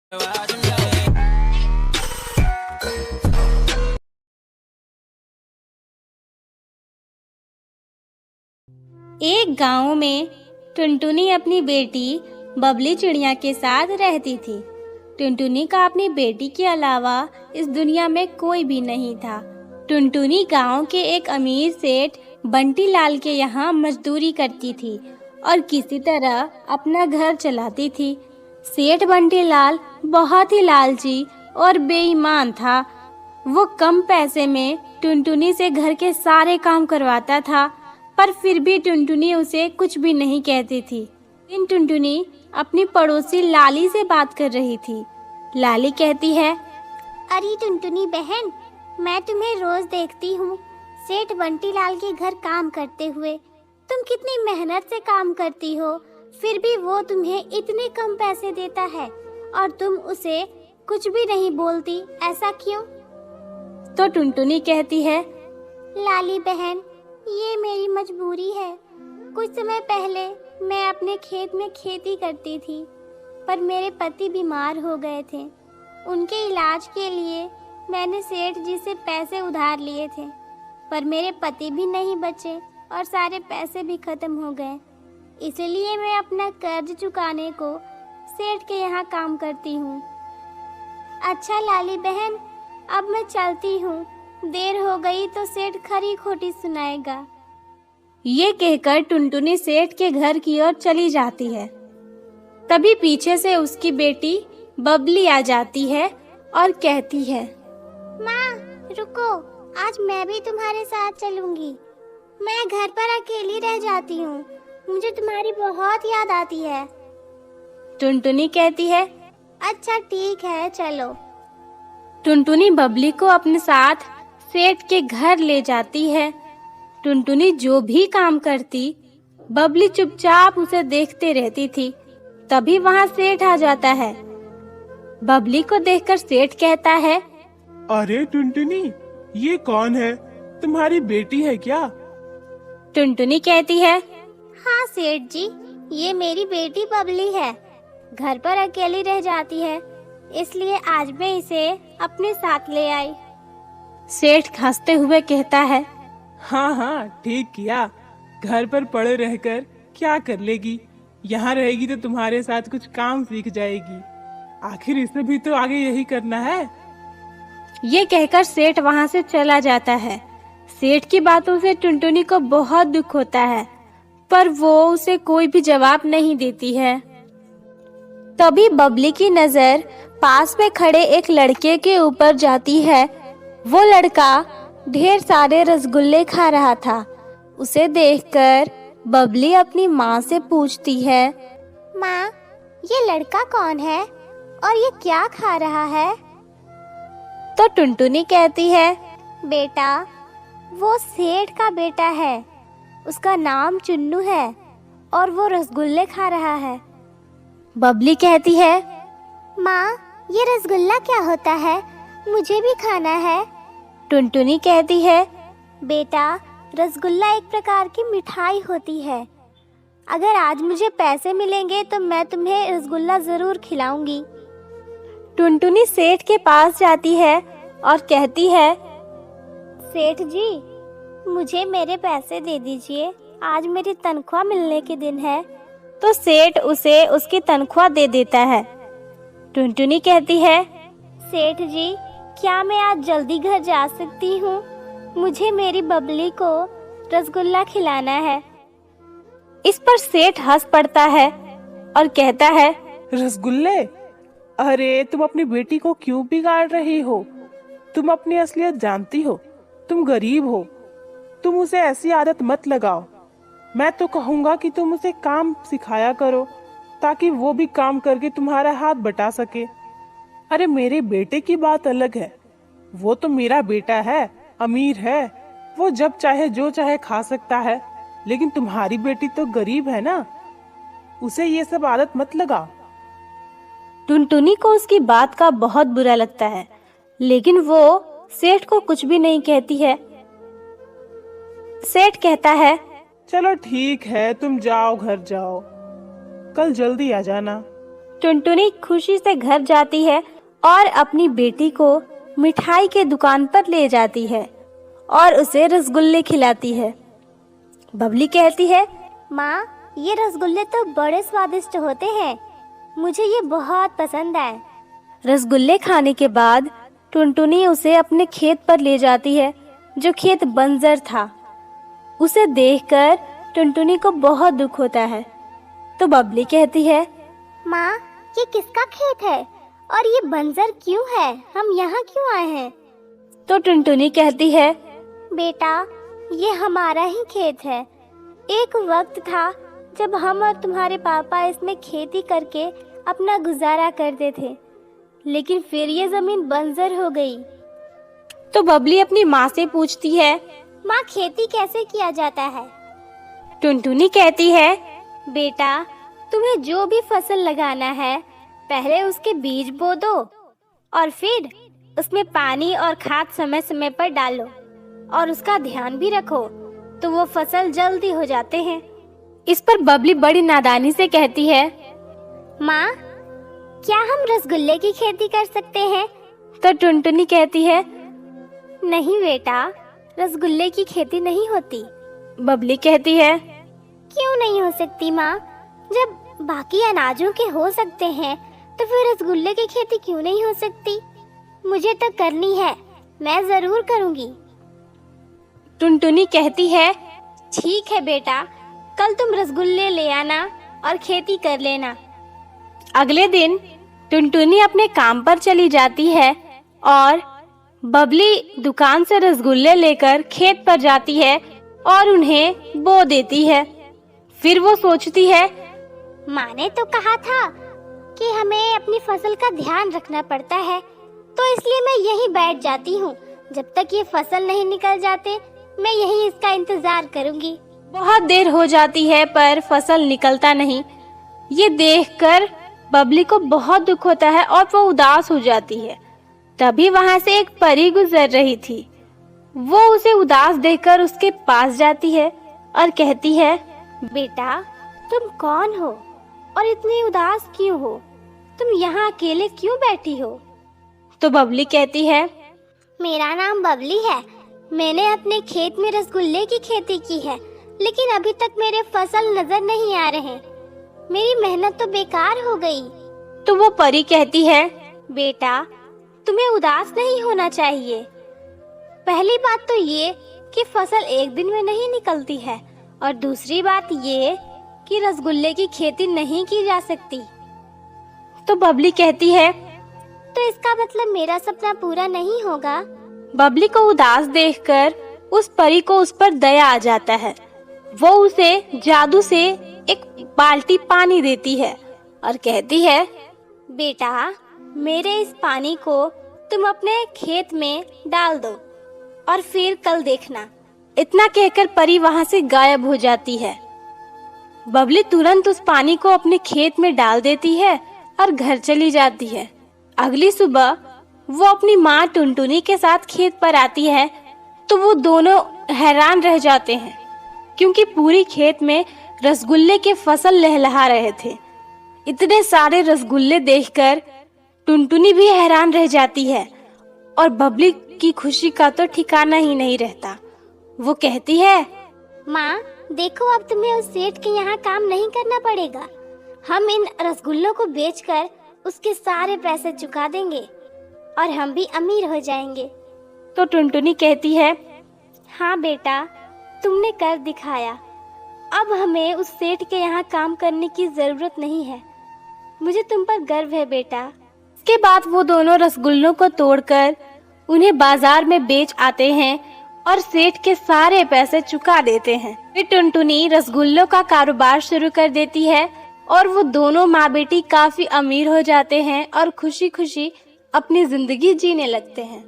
एक गांव में टुनटुनी अपनी बेटी बबली चिड़िया के साथ रहती थी। टुनटुनी का अपनी बेटी के अलावा इस दुनिया में कोई भी नहीं था। टुनटुनी गांव के एक अमीर सेठ बंटी लाल के यहाँ मजदूरी करती थी और किसी तरह अपना घर चलाती थी। सेठ बंटी लाल बहुत ही लालची और बेईमान था। वो कम पैसे में टुनटुनी से घर के सारे काम करवाता था, पर फिर भी टुनटुनी उसे कुछ भी नहीं कहती थी। दिन टुनटुनी अपनी पड़ोसी लाली से बात कर रही थी। लाली कहती है, अरे टुनटुनी बहन, मैं तुम्हें रोज देखती हूँ सेठ बंटी लाल के घर काम करते हुए। तुम कितनी मेहनत से काम करती हो, फिर भी वो तुम्हें इतने कम पैसे देता है और तुम उसे कुछ भी नहीं बोलती, ऐसा क्यों? तो टुनटुनी कहती है, लाली बहन, ये मेरी मजबूरी है। कुछ समय पहले मैं अपने खेत में खेती करती थी, पर मेरे पति बीमार हो गए थे। उनके इलाज के लिए मैंने सेठ जी से पैसे उधार लिए थे, पर मेरे पति भी नहीं बचे और सारे पैसे भी खत्म हो गए। इसलिए मैं अपना कर्ज चुकाने को सेठ के यहाँ काम करती हूँ। अच्छा लाली बहन, अब मैं चलती हूँ, देर हो गई तो सेठ खरी खोटी सुनाएगा। ये कहकर टुनटुनी सेठ के घर की ओर चली जाती है। तभी पीछे से उसकी बेटी बबली आ जाती है और कहती है, माँ रुको, आज मैं भी तुम्हारे साथ चलूंगी। मैं घर पर अकेली रह जाती हूँ, मुझे तुम्हारी बहुत याद आती है। टुनटुनी कहती है, अच्छा ठीक है, चलो। टुनटुनी बबली को अपने साथ सेठ के घर ले जाती है। टुनटुनी जो भी काम करती, बबली चुपचाप उसे देखते रहती थी। तभी वहाँ सेठ आ जाता है। बबली को देखकर सेठ कहता है, अरे टुनटुनी, ये कौन है? तुम्हारी बेटी है क्या? टुनटुनी कहती है, हाँ सेठ जी, ये मेरी बेटी बबली है। घर पर अकेली रह जाती है, इसलिए आज मैं इसे अपने साथ ले आई। सेठ हंसते हुए कहता है, हाँ हाँ, ठीक किया। घर पर पड़े रहकर क्या कर लेगी? यहाँ रहेगी तो तुम्हारे साथ कुछ काम सीख जाएगी। आखिर इसे भी तो आगे यही करना है। ये कहकर सेठ वहाँ से चला जाता है। सेठ की बातों से टुनटुनी को बहुत दुख होता है, पर वो उसे कोई भी जवाब नहीं देती है। तभी बबली की नजर पास में खड़े एक लड़के के ऊपर जाती है। वो लड़का ढेर सारे रसगुल्ले खा रहा था। उसे देखकर बबली अपनी माँ से पूछती है, माँ, ये लड़का कौन है और ये क्या खा रहा है? तो टुनटुनी कहती है, बेटा, वो सेठ का बेटा है। उसका नाम चुन्नू है और वो रसगुल्ले खा रहा है। बबली कहती है, माँ, ये रसगुल्ला क्या होता है? मुझे भी खाना है। टुनटुनी कहती है, बेटा, रसगुल्ला एक प्रकार की मिठाई होती है। अगर आज मुझे पैसे मिलेंगे तो मैं तुम्हें रसगुल्ला जरूर खिलाऊंगी। टुनटुनी सेठ के पास जाती है और कहती है, सेठ जी, मुझे मेरे पैसे दे दीजिए, आज मेरी तनख्वाह मिलने के दिन है। तो सेठ उसे उसकी तनख्वाह दे देता है। टुनटुनी कहती है, सेठ जी, क्या मैं आज जल्दी घर जा सकती हूँ? मुझे मेरी बबली को रसगुल्ला खिलाना है। इस पर सेठ हंस पड़ता है और कहता है, रसगुल्ले? अरे तुम अपनी बेटी को क्यों बिगाड़ रही हो? तुम अपनी असलियत जानती हो, तुम गरीब हो। तुम उसे ऐसी आदत मत लगाओ। मैं तो कहूँगा कि तुम उसे काम सिखाया करो, ताकि वो भी काम करके तुम्हारा हाथ बटा सके। अरे मेरे बेटे की बात अलग है। वो तो मेरा बेटा है, अमीर है, वो जब चाहे जो चाहे खा सकता है। लेकिन तुम्हारी बेटी तो गरीब है ना, उसे ये सब आदत मत लगाओ। टुनटुनी को उसकी बात का बहुत बुरा लगता है, लेकिन वो सेठ को कुछ भी नहीं कहती है। सेठ कहता है, चलो ठीक है, तुम जाओ, घर जाओ, कल जल्दी आ जाना। टुनटुनी खुशी से घर जाती है और अपनी बेटी को मिठाई के दुकान पर ले जाती है और उसे रसगुल्ले खिलाती है। बबली कहती है, माँ, ये रसगुल्ले तो बड़े स्वादिष्ट होते हैं, मुझे ये बहुत पसंद आए। रसगुल्ले खाने के बाद टुनटुनी उसे अपने खेत पर ले जाती है, जो खेत बंजर था। उसे देखकर टुनटुनी को बहुत दुख होता है। तो बबली कहती है, माँ, ये किसका खेत है और ये बंजर क्यों है? हम यहाँ क्यों आए हैं? तो टुनटुनी कहती है, बेटा, ये हमारा ही खेत है। एक वक्त था जब हम और तुम्हारे पापा इसमें खेती करके अपना गुजारा करते थे, लेकिन फिर ये जमीन बंजर हो गई। तो बबली अपनी माँ से पूछती है, माँ, खेती कैसे किया जाता है? टुनटुनी कहती है, बेटा, तुम्हें जो भी फसल लगाना है, पहले उसके बीज बो दो और फिर उसमें पानी और खाद समय समय पर डालो और उसका ध्यान भी रखो, तो वो फसल जल्दी हो जाते हैं। इस पर बबली बड़ी नादानी से कहती है, माँ, क्या हम रसगुल्ले की खेती कर सकते हैं? तो टुनटुनी कहती है, नहीं बेटा, रसगुल्ले की खेती नहीं होती। बबली कहती है, क्यों नहीं हो सकती माँ? जब बाकी अनाजों के हो सकते हैं, तो फिर रसगुल्ले की खेती क्यों नहीं हो सकती? मुझे तो करनी है, मैं जरूर करूँगी। टुनटुनी कहती है, ठीक है बेटा, कल तुम रसगुल्ले ले आना और खेती कर लेना। अगले दिन टुनटुनी अपने काम पर चली जाती है और बबली दुकान से रसगुल्ले लेकर खेत पर जाती है और उन्हें बो देती है। फिर वो सोचती है, माँ ने तो कहा था कि हमें अपनी फसल का ध्यान रखना पड़ता है, तो इसलिए मैं यहीं बैठ जाती हूँ। जब तक ये फसल नहीं निकल जाते, मैं यहीं इसका इंतजार करूँगी। बहुत देर हो जाती है पर फसल निकलता नहीं। ये देखकर बबली को बहुत दुख होता है और वो उदास हो जाती है। तभी वहाँ से एक परी गुजर रही थी। वो उसे उदास देखकर उसके पास जाती है और कहती है, बेटा, तुम कौन हो और इतनी उदास क्यों हो? तुम यहाँ अकेले क्यों बैठी हो? तो बबली कहती है, मेरा नाम बबली है। मैंने अपने खेत में रसगुल्ले की खेती की है, लेकिन अभी तक मेरे फसल नजर नहीं आ रहे। मेरी मेहनत तो बेकार हो गई। तो वो परी कहती है, बेटा, तुम्हें उदास नहीं होना चाहिए। पहली बात तो ये कि फसल एक दिन में नहीं निकलती है, और दूसरी बात ये कि रसगुल्ले की खेती नहीं की जा सकती। तो बबली कहती है, तो इसका मतलब मेरा सपना पूरा नहीं होगा। बबली को उदास देखकर उस परी को उस पर दया आ जाता है। वो उसे जादू से एक बाल्टी पानी देती है और कहती है, बेटा, मेरे इस पानी को तुम अपने खेत में डाल दो और फिर कल देखना। इतना कहकर परी वहाँ से गायब हो जाती है। बबली तुरंत उस पानी को अपने खेत में डाल देती है और घर चली जाती है। अगली सुबह वो अपनी माँ टुनटुनी के साथ खेत पर आती है तो वो दोनों हैरान रह जाते हैं, क्योंकि पूरी खेत में रसगुल्ले के फसल लहलहा रहे थे। इतने सारे रसगुल्ले देखकर टुनटुनी भी हैरान रह जाती है और बबली की खुशी का तो ठिकाना ही नहीं रहता। वो कहती है, माँ, देखो, अब तुम्हें उस सेठ के यहाँ काम नहीं करना पड़ेगा। हम इन रसगुल्लों को बेचकर उसके सारे पैसे चुका देंगे और हम भी अमीर हो जाएंगे। तो टुनटुनी कहती है, हाँ बेटा, तुमने कर दिखाया। अब हमें उस सेठ के यहाँ काम करने की जरूरत नहीं है। मुझे तुम पर गर्व है बेटा। इसके बाद वो दोनों रसगुल्लों को तोड़कर उन्हें बाजार में बेच आते हैं और सेठ के सारे पैसे चुका देते हैं। फिर टुनटुनी रसगुल्लों का कारोबार शुरू कर देती है और वो दोनों माँ बेटी काफी अमीर हो जाते हैं और खुशी खुशी अपनी जिंदगी जीने लगते हैं।